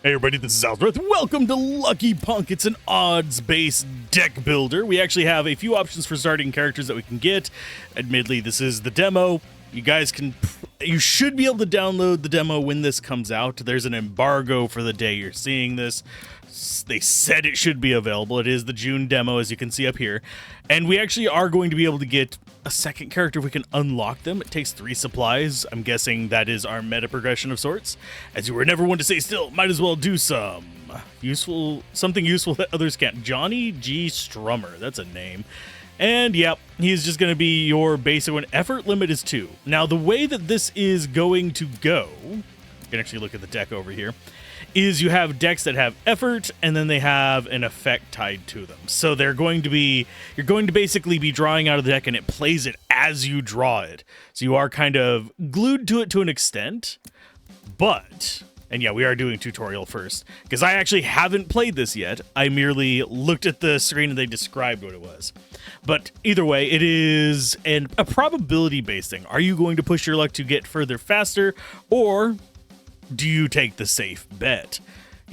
Hey everybody, this is Alzorath. Welcome to Lucky Punk. It's an odds-based deck builder. We actually have a few options for starting characters that we can get. Admittedly, this is the demo. You should be able to download the demo when this comes out. There's an embargo for the day you're seeing this. They said it should be available. It is the June demo, as you can see up here. And we actually are going to be able to get a second character if we can unlock them. It takes 3 supplies. I'm guessing that is our meta progression of sorts. As you were never one to stay still, might as well do something useful that others can't. Johnny G. Strummer, that's a name. And yep, he's just going to be your basic one. Effort limit is 2. Now, the way that this is going to go, you can actually look at the deck over here, is you have decks that have effort and then they have an effect tied to them. So you're going to basically be drawing out of the deck and it plays it as you draw it. So you are kind of glued to it to an extent, and yeah, we are doing tutorial first because I actually haven't played this yet. I merely looked at the screen and they described what it was. But either way, it is a probability-based thing. Are you going to push your luck to get further faster, or do you take the safe bet?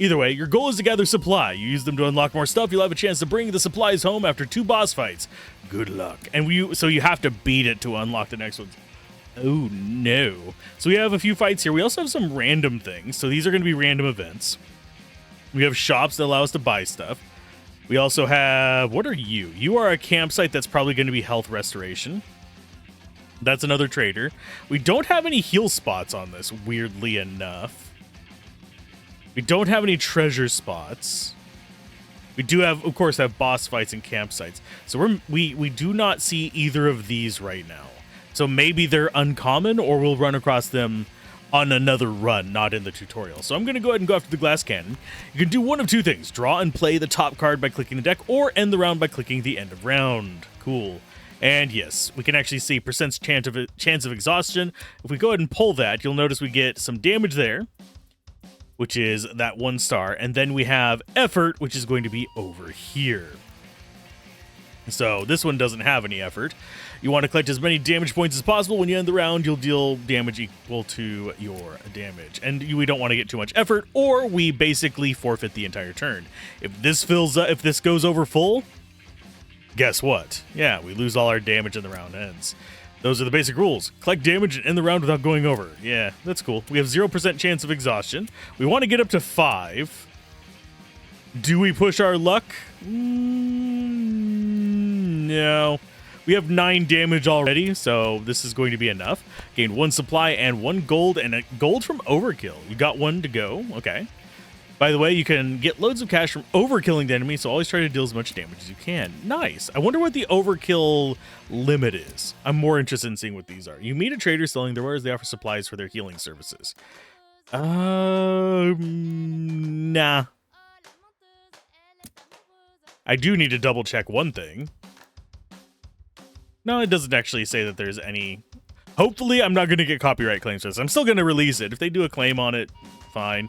Either way, your goal is to gather supply. You use them to unlock more stuff. You'll have a chance to bring the supplies home after 2 boss fights. Good luck. And so you have to beat it to unlock the next ones. Oh no. So we have a few fights here. We also have some random things. So these are going to be random events. We have shops that allow us to buy stuff. We also have, what are you? You are a campsite that's probably going to be health restoration. That's another trader. We don't have any heal spots on this, weirdly enough. We don't have any treasure spots. We do have, of course, boss fights and campsites. So we do not see either of these right now. So maybe they're uncommon, or we'll run across them on another run, not in the tutorial. So I'm going to go ahead and go after the glass cannon. You can do one of 2 things. Draw and play the top card by clicking the deck, or end the round by clicking the end of round. Cool. And yes, we can actually see percent chance of exhaustion. If we go ahead and pull that, you'll notice we get some damage there, which is that 1 star. And then we have effort, which is going to be over here. So this one doesn't have any effort. You want to collect as many damage points as possible. When you end the round, you'll deal damage equal to your damage. And we don't want to get too much effort, or we basically forfeit the entire turn. If this goes over full, guess what? Yeah, we lose all our damage and the round ends. Those are the basic rules. Collect damage and end the round without going over. Yeah, that's cool. We have 0% chance of exhaustion. We want to get up to 5. Do we push our luck? No. We have 9 damage already, so this is going to be enough. Gained 1 supply and 1 gold, and a gold from overkill. You got 1 to go. Okay. By the way, you can get loads of cash from overkilling the enemy, so always try to deal as much damage as you can. Nice. I wonder what the overkill limit is. I'm more interested in seeing what these are. You meet a trader selling their wares. They offer supplies for their healing services. Nah. I do need to double check one thing. No, it doesn't actually say that there's any. Hopefully, I'm not going to get copyright claims for this. I'm still going to release it. If they do a claim on it, fine.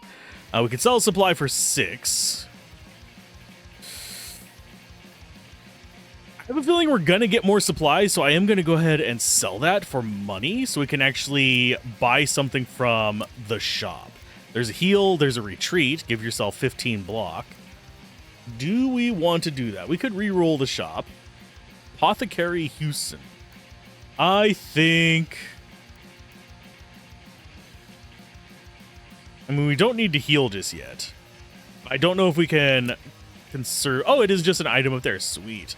We can sell a supply for 6. I have a feeling we're going to get more supplies, so I am going to go ahead and sell that for money so we can actually buy something from the shop. There's a heal, there's a retreat. Give yourself 15 block. Do we want to do that? We could re-roll the shop. Apothecary Houston. I mean, we don't need to heal just yet. I don't know if we can conserve. Oh, it is just an item up there. Sweet.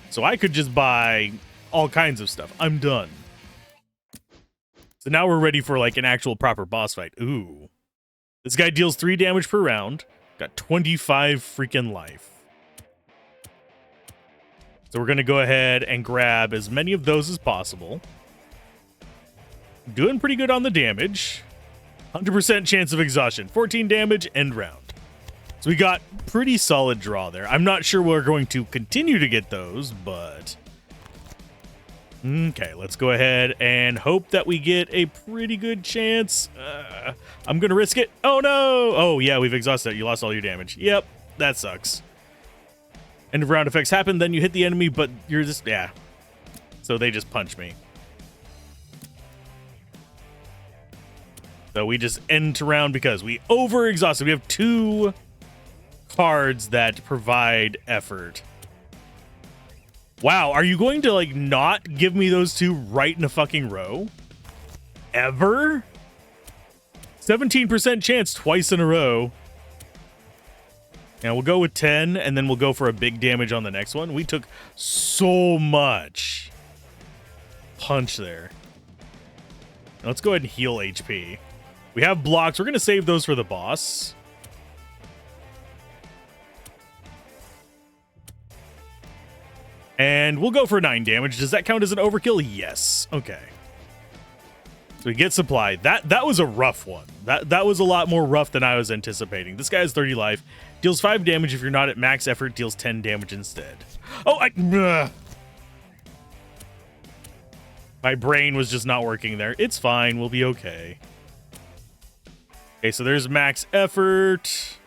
So I could just buy all kinds of stuff. I'm done. So now we're ready for like an actual proper boss fight. Ooh. This guy deals 3 damage per round. Got 25 freaking life. So we're going to go ahead and grab as many of those as possible. Doing pretty good on the damage. 100% chance of exhaustion. 14 damage, end round. So we got pretty solid draw there. I'm not sure we're going to continue to get those, but... Okay, let's go ahead and hope that we get a pretty good chance. I'm going to risk it. Oh, no! Oh, yeah, we've exhausted it. You lost all your damage. Yep, that sucks. End of round effects happen, then you hit the enemy, but you're just... Yeah. So they just punch me. So we just end round because we over-exhausted. We have 2 cards that provide effort. Wow, are you going to, like, not give me those 2 right in a fucking row? Ever? 17% chance twice in a row. Now we'll go with 10, and then we'll go for a big damage on the next one. We took so much punch there. Now let's go ahead and heal HP. We have blocks. We're going to save those for the boss. And we'll go for 9 damage. Does that count as an overkill? Yes. Okay. So we get supply. That was a rough one. That was a lot more rough than I was anticipating. This guy has 30 life. Deals 5 damage if you're not at max effort. Deals 10 damage instead. Oh, my brain was just not working there. It's fine. We'll be okay. Okay, so there's max effort.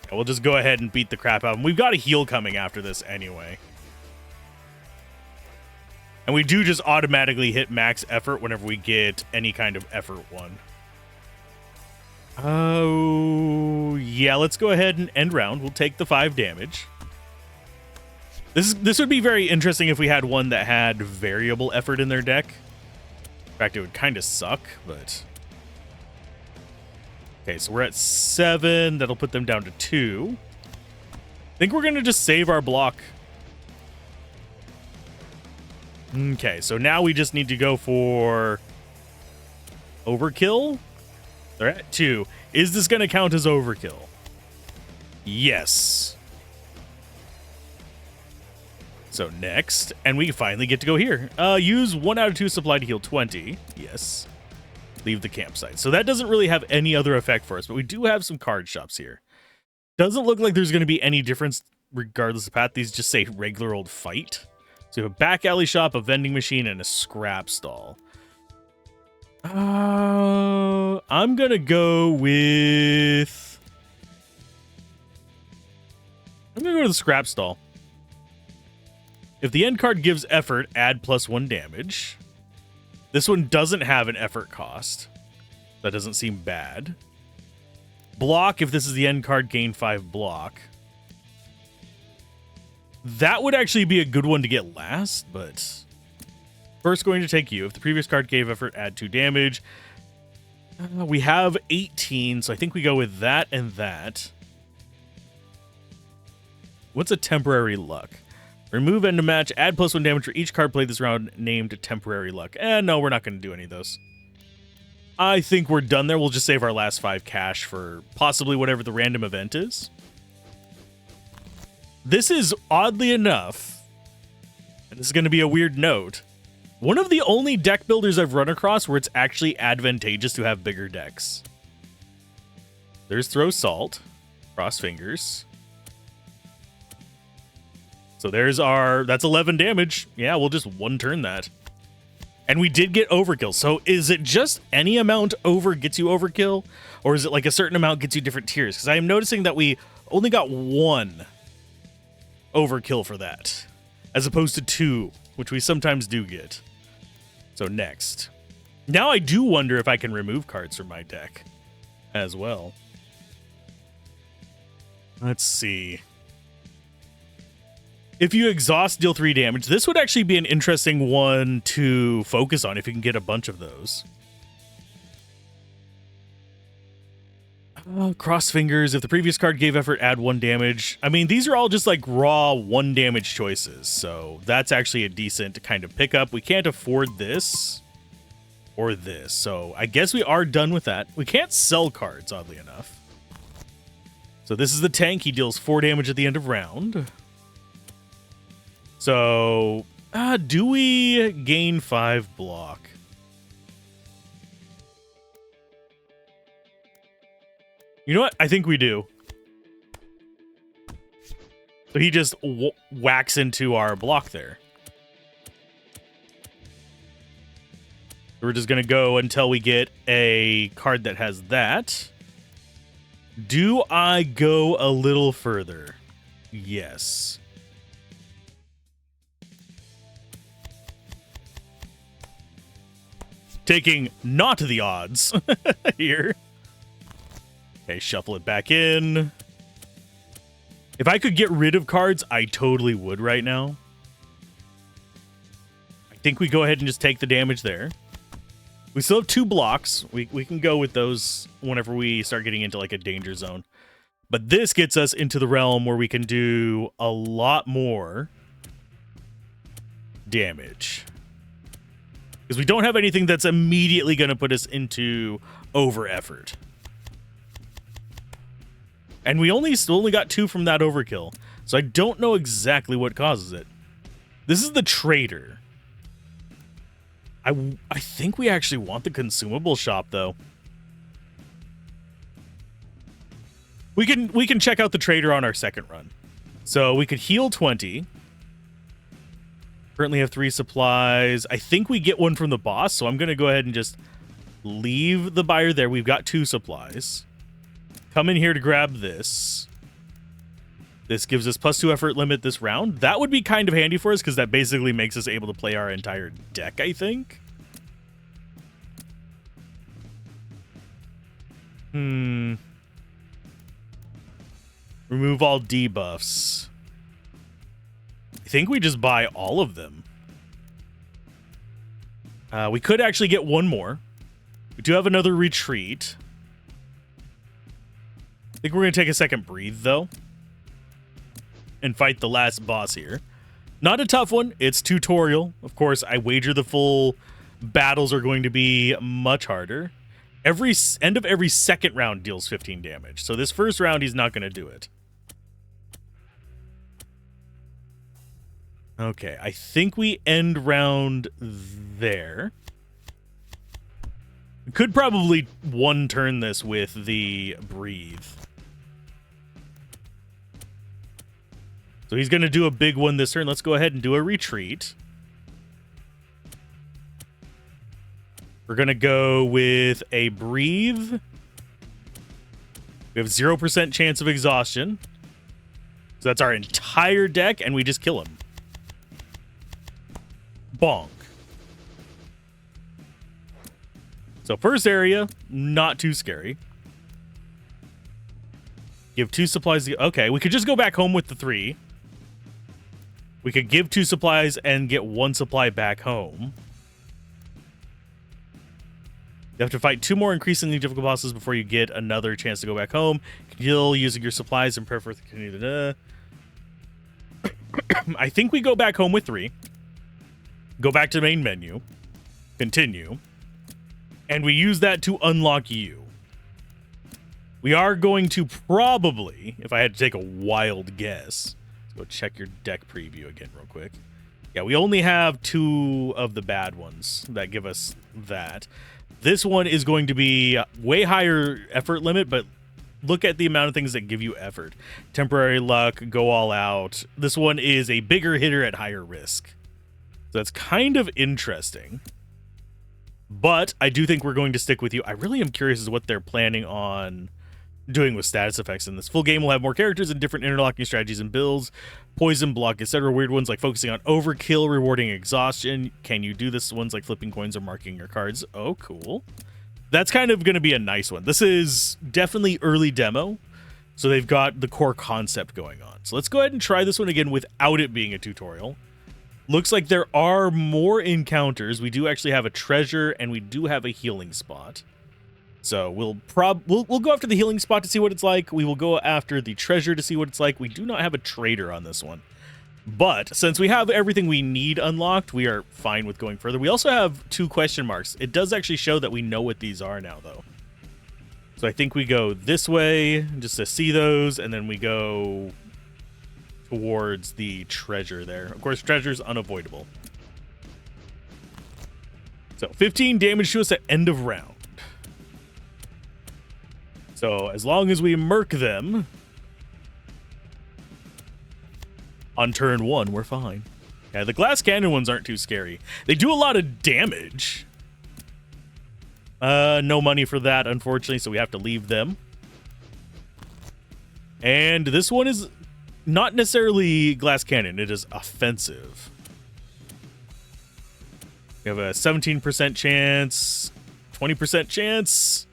Yeah, we'll just go ahead and beat the crap out of him. We've got a heal coming after this anyway. And we do just automatically hit max effort whenever we get any kind of effort one. Oh, yeah, let's go ahead and end round. We'll take the 5 damage. This would be very interesting if we had one that had variable effort in their deck. In fact, it would kind of suck, but... Okay, so we're at 7. That'll put them down to 2. I think we're going to just save our block. Okay, so now we just need to go for overkill. They're at 2. Is this going to count as overkill? Yes. So next, and we finally get to go here. Use 1 out of 2 supply to heal 20. Yes. Leave the campsite. So that doesn't really have any other effect for us, but we do have some card shops here. Doesn't look like there's going to be any difference regardless of path. These just say regular old fight. So we have a back alley shop, a vending machine, and a scrap stall. I'm going to go with... I'm going to go to the scrap stall. If the end card gives effort, add +1 damage. This one doesn't have an effort cost. That doesn't seem bad. Block, if this is the end card, gain 5 block. That would actually be a good one to get last, but... First going to take you. If the previous card gave effort, add 2 damage. We have 18, so I think we go with that and that. What's a temporary luck? Remove end of match, add +1 damage for each card played this round named temporary luck. No, we're not going to do any of those. I think we're done there. We'll just save our last 5 cash for possibly whatever the random event is. This is, oddly enough, and this is going to be a weird note, one of the only deck builders I've run across where it's actually advantageous to have bigger decks. There's Throw Salt. Cross fingers. So there's our... That's 11 damage. Yeah, we'll just one turn that. And we did get overkill. So is it just any amount over gets you overkill? Or is it like a certain amount gets you different tiers? Because I am noticing that we only got 1 overkill for that. As opposed to 2, which we sometimes do get. So next. Now I do wonder if I can remove cards from my deck as well. Let's see. If you exhaust, deal 3 damage. This would actually be an interesting one to focus on if you can get a bunch of those. Cross fingers. If the previous card gave effort, add 1 damage. I mean, these are all just like raw 1 damage choices. So that's actually a decent kind of pickup. We can't afford this or this. So I guess we are done with that. We can't sell cards, oddly enough. So this is the tank. He deals 4 damage at the end of round. So, do we gain 5 block? You know what? I think we do. So he just whacks into our block there. We're just going to go until we get a card that has that. Do I go a little further? Yes. taking not the odds here. Okay, shuffle it back in. If I could get rid of cards, I totally would right now. I think we go ahead and just take the damage there. We still have 2 blocks. We can go with those whenever we start getting into like a danger zone. But this gets us into the realm where we can do a lot more damage. Because we don't have anything that's immediately going to put us into over effort. And we only got 2 from that overkill. So I don't know exactly what causes it. This is the trader. I think we actually want the consumable shop though. We can check out the trader on our second run. So we could heal 20. Currently have 3 supplies. I think we get one from the boss, so I'm going to go ahead and just leave the buyer there. We've got 2 supplies. Come in here to grab this. This gives us +2 effort limit this round. That would be kind of handy for us because that basically makes us able to play our entire deck, I think. Remove all debuffs. I think we just buy all of them. We could actually get one more. We do have another retreat. I think we're going to take a second breathe, though. And fight the last boss here. Not a tough one. It's tutorial. Of course, I wager the full battles are going to be much harder. End of every second round deals 15 damage. So this first round, he's not going to do it. Okay, I think we end round there. We could probably one turn this with the breathe. So he's going to do a big one this turn. Let's go ahead and do a retreat. We're going to go with a breathe. We have 0% chance of exhaustion. So that's our entire deck, and we just kill him. Bonk. So first area, not too scary. Give 2 supplies. Okay, we could just go back home with the 3. We could give 2 supplies and get 1 supply back home. You have to fight 2 more increasingly difficult bosses before you get another chance to go back home. Heal using your supplies and prepare for the... I think we go back home with 3. Go back to the main menu. Continue. And we use that to unlock you. We are going to probably, if I had to take a wild guess... Go check your deck preview again real quick. Yeah, we only have 2 of the bad ones that give us that. This one is going to be way higher effort limit, but look at the amount of things that give you effort. Temporary luck, go all out. This one is a bigger hitter at higher risk. So that's kind of interesting. But I do think we're going to stick with you. I really am curious as to what they're planning on doing with status effects in this. Full game will have more characters and different interlocking strategies and builds, poison, block, etc. Weird ones like focusing on overkill, rewarding exhaustion. Can you do this? Ones like flipping coins or marking your cards. Oh, cool. That's kind of going to be a nice one. This is definitely early demo, so they've got the core concept going on. So let's go ahead and try this one again without it being a tutorial. Looks like there are more encounters. We do actually have a treasure, and we do have a healing spot. So we'll go after the healing spot to see what it's like. We will go after the treasure to see what it's like. We do not have a trader on this one. But since we have everything we need unlocked, we are fine with going further. We also have 2 question marks. It does actually show that we know what these are now, though. So I think we go this way just to see those, and then we go towards the treasure there. Of course, treasure's unavoidable. So 15 damage to us at end of round. So as long as we murk them on turn 1, we're fine. Yeah, the glass cannon ones aren't too scary. They do a lot of damage. No money for that, unfortunately, so we have to leave them. And this one is not necessarily glass cannon. It is offensive. We have a 17% chance, 20% chance,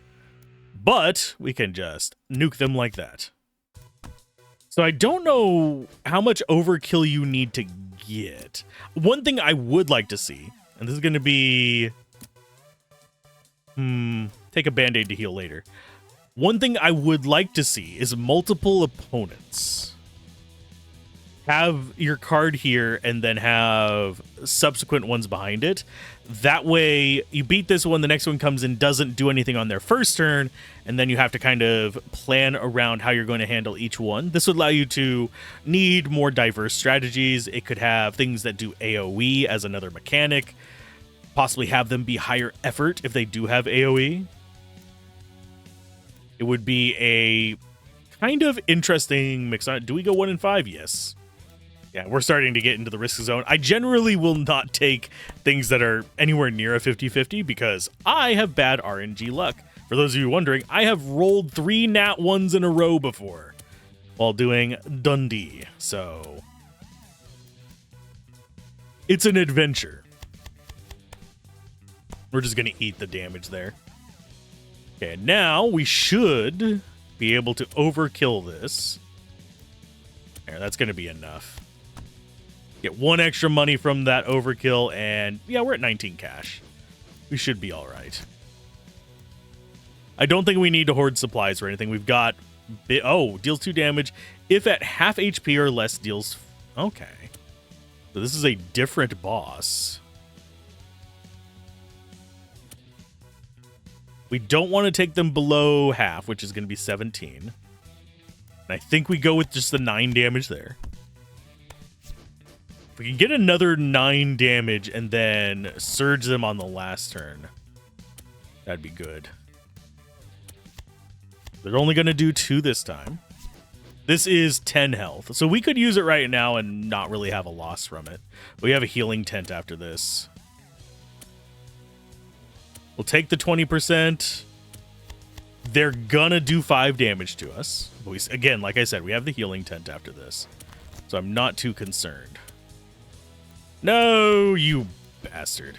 but we can just nuke them like that. So I don't know how much overkill you need to get. One thing I would like to see, and this is going to be... take a Band-Aid to heal later. One thing I would like to see is multiple opponents. Have your card here and then have subsequent ones behind it. That way, you beat this one, the next one comes in, doesn't do anything on their first turn, and then you have to kind of plan around how you're going to handle each one. This would allow you to need more diverse strategies. It could have things that do AoE as another mechanic, possibly have them be higher effort if they do have AoE. It would be a kind of interesting mix. Do we go 1 in 5? Yes. Yeah, we're starting to get into the risk zone. I generally will not take things that are anywhere near a 50-50 because I have bad RNG luck. For those of you wondering, I have rolled 3 nat 1s in a row before while doing Dundee. So it's an adventure. We're just going to eat the damage there. Okay, now we should be able to overkill this. There, that's going to be enough. Get 1 extra money from that overkill, and yeah, we're at 19 cash. We should be all right. I don't think we need to hoard supplies or anything. We've got... deals 2 damage. If at half HP or less, deals... Okay. So this is a different boss. We don't want to take them below half, which is going to be 17. And I think we go with just the 9 damage there. If we can get another 9 damage and then surge them on the last turn, that'd be good. They're only going to do 2 this time. This is 10 health, so we could use it right now and not really have a loss from it. We have a healing tent after this. We'll take the 20%. They're gonna do 5 damage to us. But we, again, like I said, we have the healing tent after this, so I'm not too concerned. No, you bastard.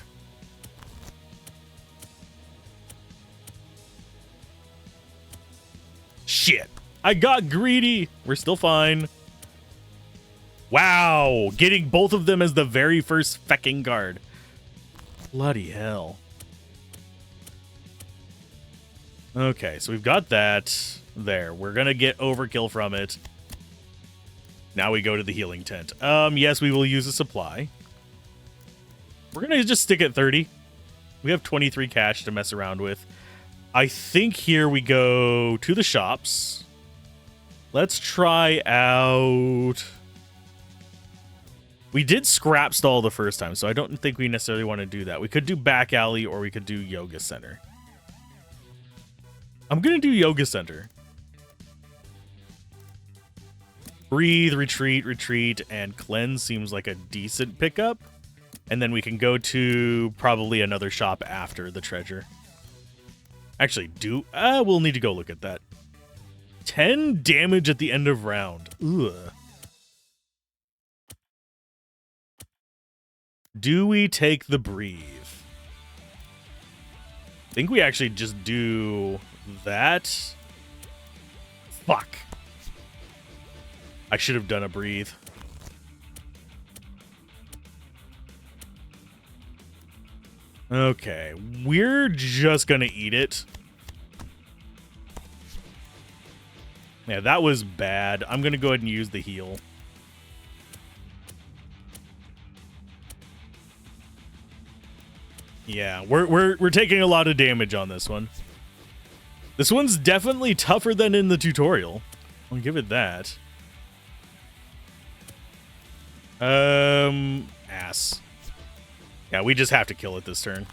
Shit. I got greedy. We're still fine. Wow. Getting both of them as the very first fecking card. Bloody hell. Okay, so we've got that there. We're going to get overkill from it. Now we go to the healing tent. Yes, we will use a supply. We're going to just stick at 30. We have 23 cash to mess around with. I think here we go to the shops. Let's try out... We did scrap stall the first time, so I don't think we necessarily want to do that. We could do back alley or we could do yoga center. I'm going to do yoga center. Breathe, retreat, retreat, and cleanse seems like a decent pickup. And then we can go to probably another shop after the treasure. Actually, we'll need to go look at that. 10 damage at the end of round. Ugh. Do we take the breathe? I think we actually just do that. Fuck. I should have done a breathe. Okay, we're just gonna eat it. Yeah, that was bad. I'm gonna go ahead and use the heal. Yeah, we're taking a lot of damage on this one. This one's definitely tougher than in the tutorial. I'll give it that. Ass. Yeah, we just have to kill it this turn.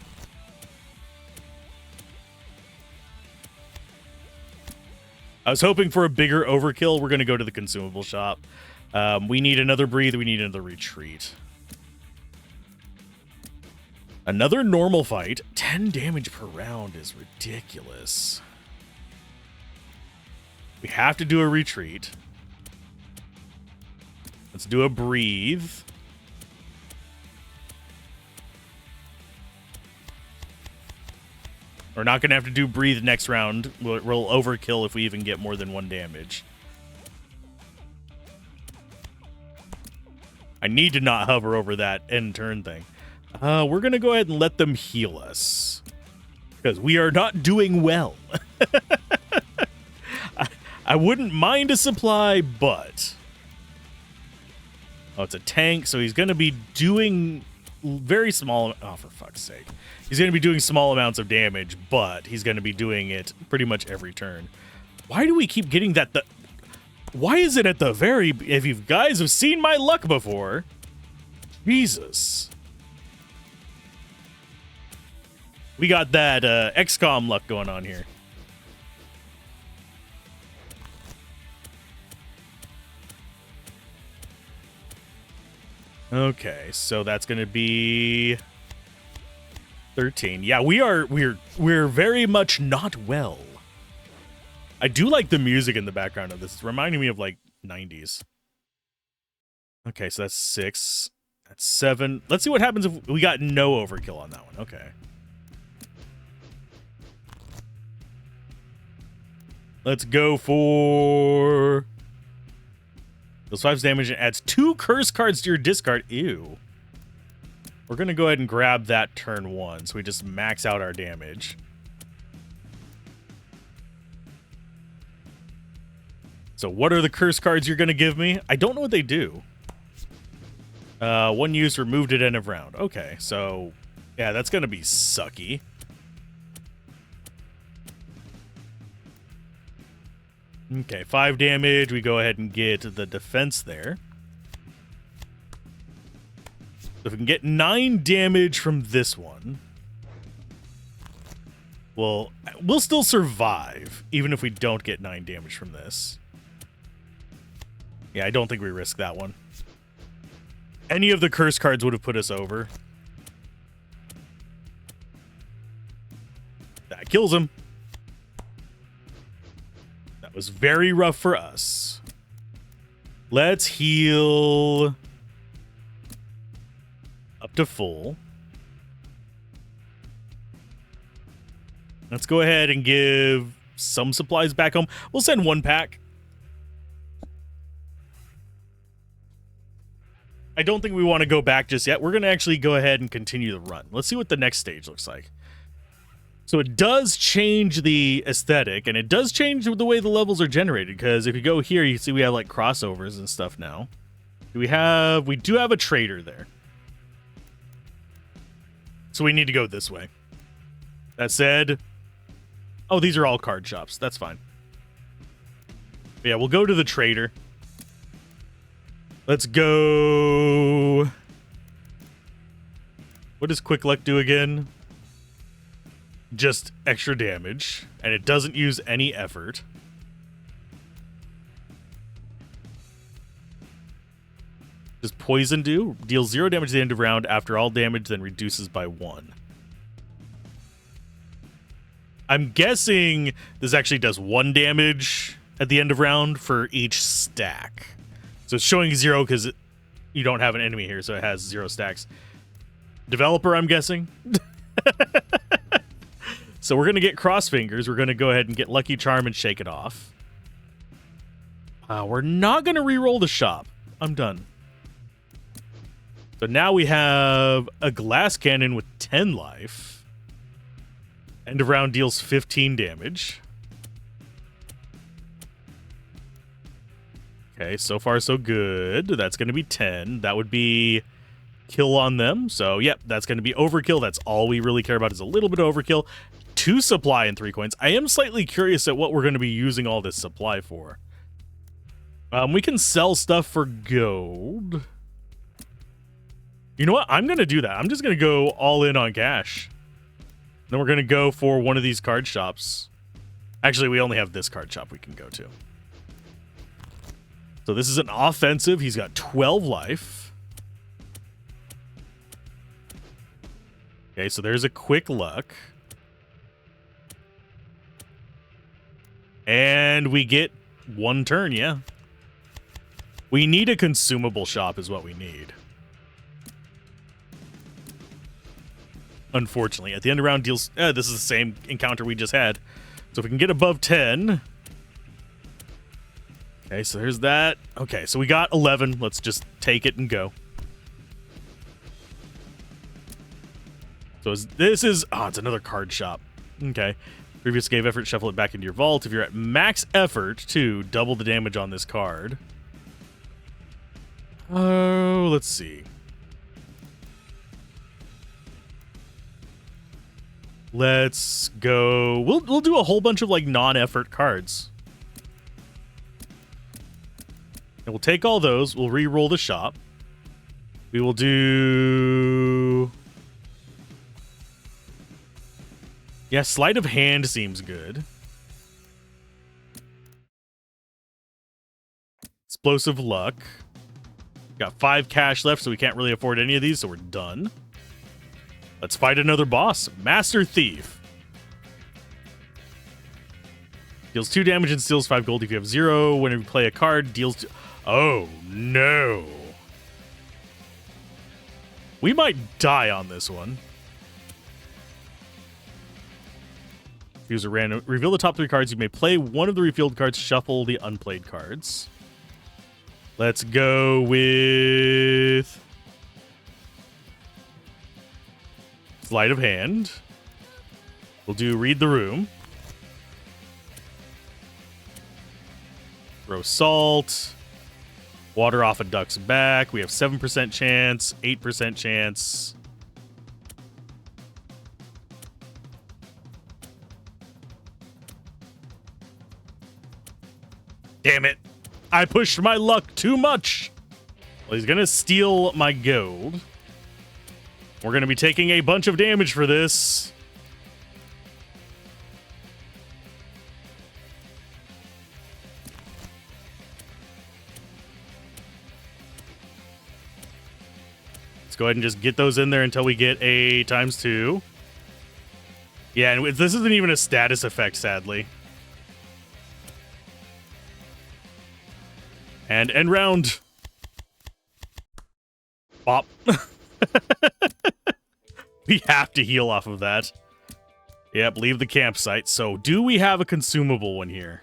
I was hoping for a bigger overkill. We're going to go to the consumable shop. We need another breathe. We need another retreat. Another normal fight. 10 damage per round is ridiculous. We have to do a retreat. Let's do a breathe. We're not going to have to do breathe next round. We'll overkill if we even get more than 1 damage. I need to not hover over that end turn thing. We're going to go ahead and let them heal us. Because we are not doing well. I wouldn't mind a supply, but... Oh, it's a tank, so he's going to be doing very small... Oh, for fuck's sake. He's going to be doing small amounts of damage, but he's going to be doing it pretty much every turn. Why do we keep getting that... Why is it at the very... If you guys have seen my luck before... Jesus. We got that XCOM luck going on here. Okay, so that's going to be 13. Yeah, we're very much not well. I do like the music in the background of this. It's reminding me of like 90s. Okay, so that's 6. That's 7. Let's see what happens if we got no overkill on that one. Okay. Let's go for... Those 5 damage and adds 2 curse cards to your discard. Ew. We're going to go ahead and grab that turn 1, so we just max out our damage. So what are the curse cards you're going to give me? I don't know what they do. 1 use, removed at end of round. Okay, so yeah, that's going to be sucky. Okay, 5 damage. We go ahead and get the defense there. If we can get 9 damage from this one, we'll still survive, even if we don't get 9 damage from this. Yeah, I don't think we risk that one. Any of the curse cards would have put us over. That kills him. That was very rough for us. Let's heal up to full. Let's go ahead and give some supplies back home. We'll send 1 pack. I don't think we want to go back just yet. We're going to actually go ahead and continue the run. Let's see what the next stage looks like. So it does change the aesthetic, and it does change the way the levels are generated, because if you go here, you see we have like crossovers and stuff now. We do have a trader there. So we need to go this way. That said, oh, these are all card shops. That's fine. But yeah, we'll go to the trader. Let's go. What does Quick Luck do again? Just extra damage, and it doesn't use any effort. Does Poison do? Deals 0 damage at the end of round. After all damage, then reduces by 1. I'm guessing this actually does 1 damage at the end of round for each stack. So it's showing 0 because you don't have an enemy here, so it has 0 stacks. Developer, I'm guessing. So we're going to get Cross Fingers. We're going to go ahead and get Lucky Charm and shake it off. We're not going to re-roll the shop. I'm done. So now we have a Glass Cannon with 10 life. End of round deals 15 damage. Okay, so far so good. That's going to be 10. That would be kill on them. So, yep, that's going to be overkill. That's all we really care about is a little bit of overkill. 2 supply and 3 coins. I am slightly curious at what we're going to be using all this supply for. We can sell stuff for gold. You know what? I'm going to do that. I'm just going to go all in on cash. Then we're going to go for one of these card shops. Actually, we only have this card shop we can go to. So this is an offensive. He's got 12 life. Okay, so there's a Quick Luck. And we get 1 turn, yeah. We need a consumable shop is what we need. unfortunately. At the end of round deals... this is the same encounter we just had. So if we can get above 10... Okay, so there's that. Okay, so we got 11. Let's just take it and go. So this is... Oh, it's another card shop. Okay. Previous gave effort, shuffle it back into your vault. If you're at max effort, to double the damage on this card. Oh, let's see. Let's go... We'll do a whole bunch of, like, non-effort cards. And we'll take all those. We'll re-roll the shop. We will do... Yeah, sleight of hand seems good. Explosive luck. Got 5 cash left, so we can't really afford any of these, so we're done. Let's fight another boss. Master Thief. Deals 2 damage and steals 5 gold if you have 0. Whenever you play a card, deals... Oh, no. We might die on this one. Use a random... Reveal the top 3 cards. You may play one of the refilled cards. Shuffle the unplayed cards. Let's go with... Sleight of hand. We'll do Read the Room. Throw Salt. Water off a duck's back. We have 7% chance, 8% chance. Damn it. I pushed my luck too much. Well, he's going to steal my gold. We're going to be taking a bunch of damage for this. Let's go ahead and just get those in there until we get a ×2. Yeah, and this isn't even a status effect, sadly. And end round. Bop. We have to heal off of that. Yep, leave the campsite. So, do we have a consumable one here?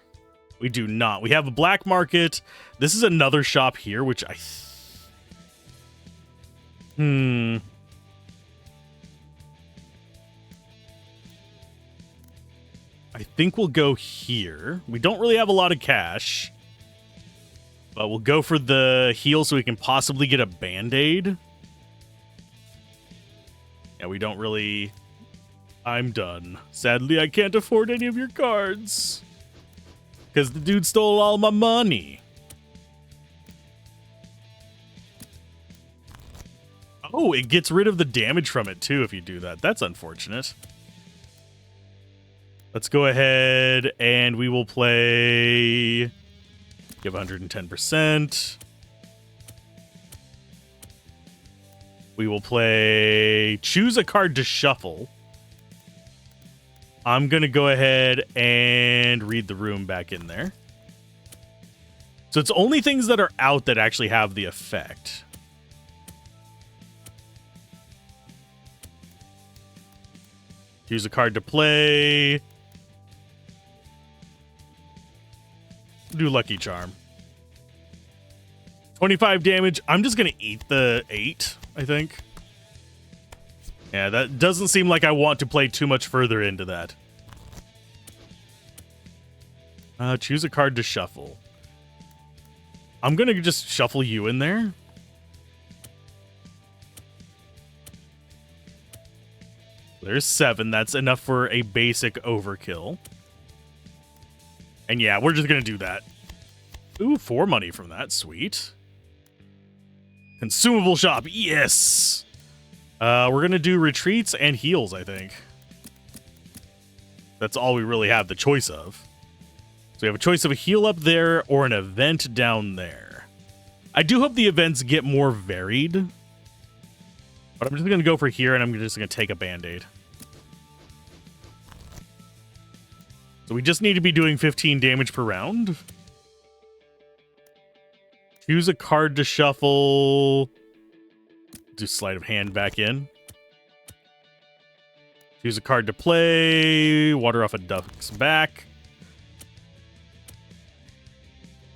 We do not. We have a black market. This is another shop here, which I... I think we'll go here. We don't really have a lot of cash. But we'll go for the heal so we can possibly get a band-aid. Yeah, we don't really... I'm done. Sadly, I can't afford any of your cards. Because the dude stole all my money. Oh, it gets rid of the damage from it, too, if you do that. That's unfortunate. Let's go ahead and we will play... Give 110%. We will play... Choose a card to shuffle. I'm going to go ahead and read the room back in there. So it's only things that are out that actually have the effect. Choose a card to play. Do Lucky Charm. 25 damage. I'm just going to eat the 8, I think. Yeah, that doesn't seem like I want to play too much further into that. Choose a card to shuffle. I'm going to just shuffle you in there. There's 7. That's enough for a basic overkill. And yeah, we're just going to do that. Ooh, 4 money from that. Sweet. Consumable shop. Yes. We're going to do retreats and heals, I think. That's all we really have the choice of. So we have a choice of a heal up there or an event down there. I do hope the events get more varied. But I'm just going to go for here, and I'm just going to take a Band-Aid. So we just need to be doing 15 damage per round. Choose a card to shuffle. Do Sleight of Hand back in. Choose a card to play. Water off a duck's back.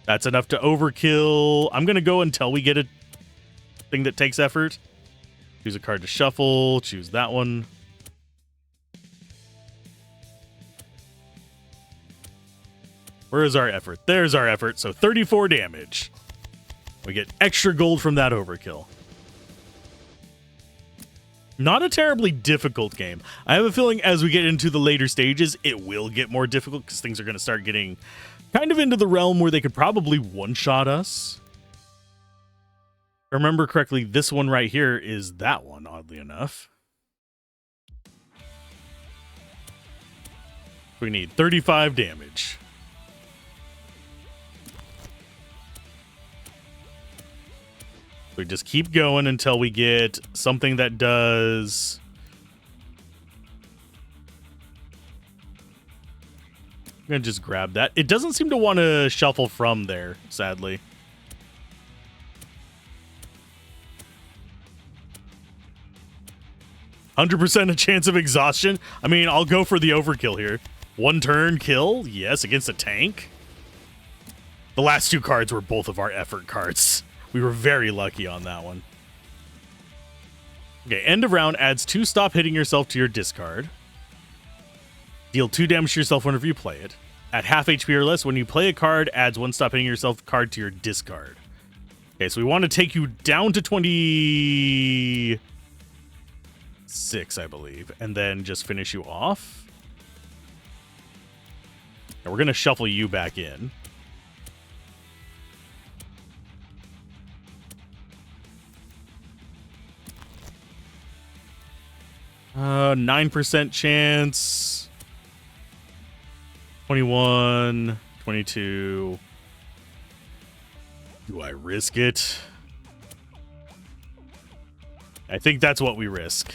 That's enough to overkill. I'm going to go until we get a thing that takes effort. Choose a card to shuffle. Choose that one. Where is our effort? There's our effort. So 34 damage. We get extra gold from that overkill. Not a terribly difficult game. I have a feeling as we get into the later stages, it will get more difficult because things are going to start getting kind of into the realm where they could probably one-shot us. If I remember correctly, this one right here is that one, oddly enough. We need 35 damage. We just keep going until we get something that does... I'm going to just grab that. It doesn't seem to want to shuffle from there, sadly. %, a chance of exhaustion. I mean, I'll go for the overkill here. One turn kill, yes, against a tank. The last two cards were both of our effort cards. We were very lucky on that one. Okay, end of round adds 2 stop hitting yourself to your discard. Deal 2 damage to yourself whenever you play it. At half HP or less, when you play a card, adds 1 stop hitting yourself card to your discard. Okay, so we want to take you down to 26, I believe, and then just finish you off. And we're going to shuffle you back in. 9% chance. 21, 22. Do I risk it? I think that's what we risk.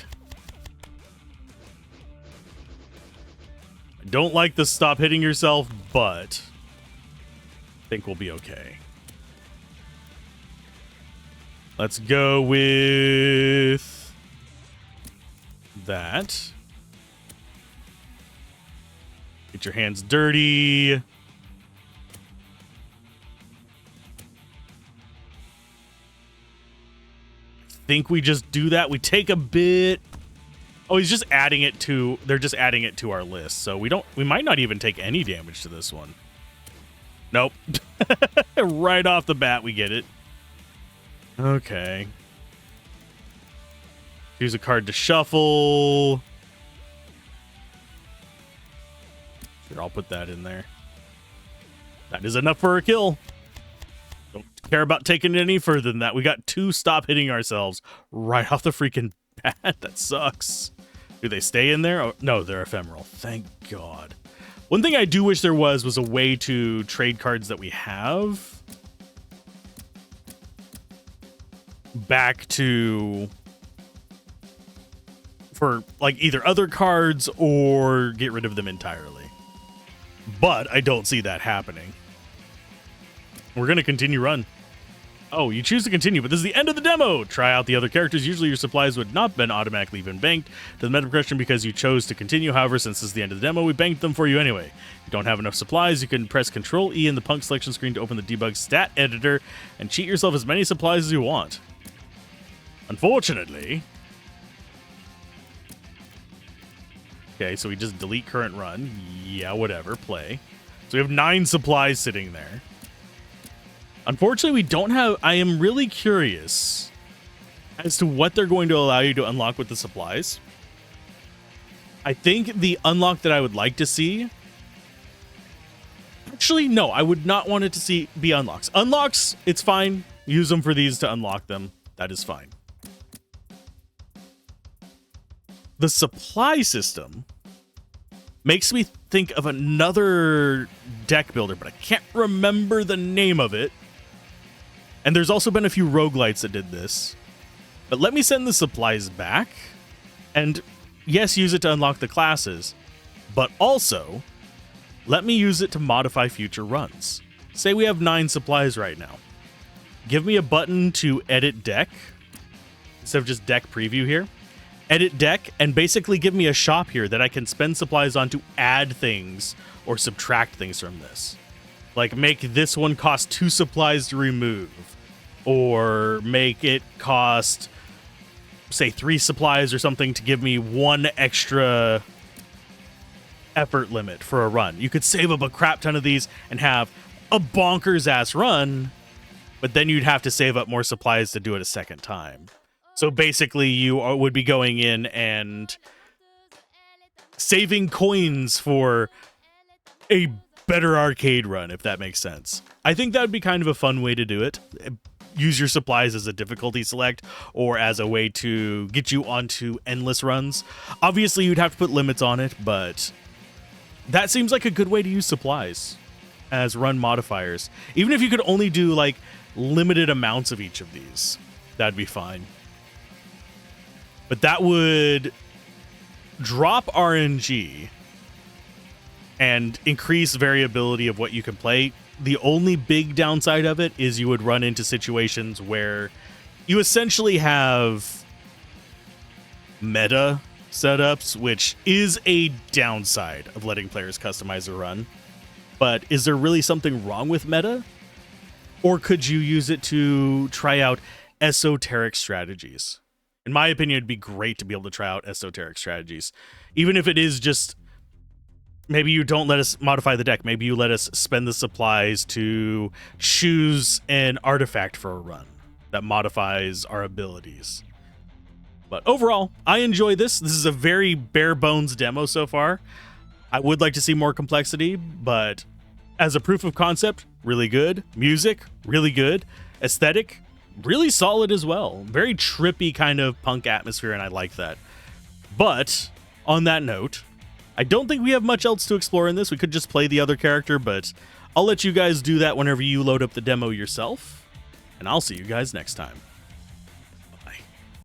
I don't like the stop hitting yourself, but I think we'll be okay. Let's go with that. Get your hands dirty. I think we just do that. We take a bit. Oh, he's just adding it to, they're just adding it to our list. So we might not even take any damage to this one. Nope. Right off the bat, we get it. Okay. Choose a card to shuffle. Sure, I'll put that in there. That is enough for a kill. Don't care about taking it any further than that. We got 2 stop hitting ourselves right off the freaking bat. That sucks. Do they stay in there? Oh, no, they're ephemeral. Thank God. One thing I do wish there was a way to trade cards that we have back to... for like either other cards or get rid of them entirely. But I don't see that happening. We're going to continue run. Oh, you choose to continue, but this is the end of the demo. Try out the other characters. Usually your supplies would not have been automatically even banked to the meta progression because you chose to continue. However, since this is the end of the demo, we banked them for you anyway. If you don't have enough supplies, you can press Control-E in the punk selection screen to open the debug stat editor and cheat yourself as many supplies as you want. Unfortunately... Okay, so we just delete current run. Yeah, whatever, play. So we have 9 supplies sitting there. Unfortunately, we don't have... I am really curious as to what they're going to allow you to unlock with the supplies. I think the unlock that I would like to see... Actually, no, I would not want it to be unlocks. Unlocks, it's fine. Use them for these to unlock them. That is fine. The supply system makes me think of another deck builder, but I can't remember the name of it. And there's also been a few roguelites that did this. But let me send the supplies back. And yes, use it to unlock the classes. But also, let me use it to modify future runs. Say we have 9 supplies right now. Give me a button to edit deck, instead of just deck preview here. edit deck and basically give me a shop here that I can spend supplies on to add things or subtract things from this. Like make this one cost 2 supplies to remove, or make it cost, say, 3 supplies or something to give me 1 extra effort limit for a run. You could save up a crap ton of these and have a bonkers ass run, but then you'd have to save up more supplies to do it a second time. So basically you would be going in and saving coins for a better arcade run, if that makes sense. I think that would be kind of a fun way to do it. Use your supplies as a difficulty select or as a way to get you onto endless runs. Obviously, you'd have to put limits on it, but that seems like a good way to use supplies as run modifiers. Even if you could only do like limited amounts of each of these, that'd be fine. But that would drop RNG and increase variability of what you can play. The only big downside of it is you would run into situations where you essentially have meta setups, which is a downside of letting players customize a run. But is there really something wrong with meta? Or could you use it to try out esoteric strategies? In my opinion, it'd be great to be able to try out esoteric strategies. Even if it is just, maybe you don't let us modify the deck. Maybe you let us spend the supplies to choose an artifact for a run that modifies our abilities. But overall, I enjoy this. This is a very bare bones demo so far. I would like to see more complexity, but as a proof of concept, really good. Music, really good. Aesthetic, really solid as well. Very trippy kind of punk atmosphere, and I like that. But on that note, I don't think we have much else to explore in this. We could just play the other character, but I'll let you guys do that whenever you load up the demo yourself, and I'll see you guys next time.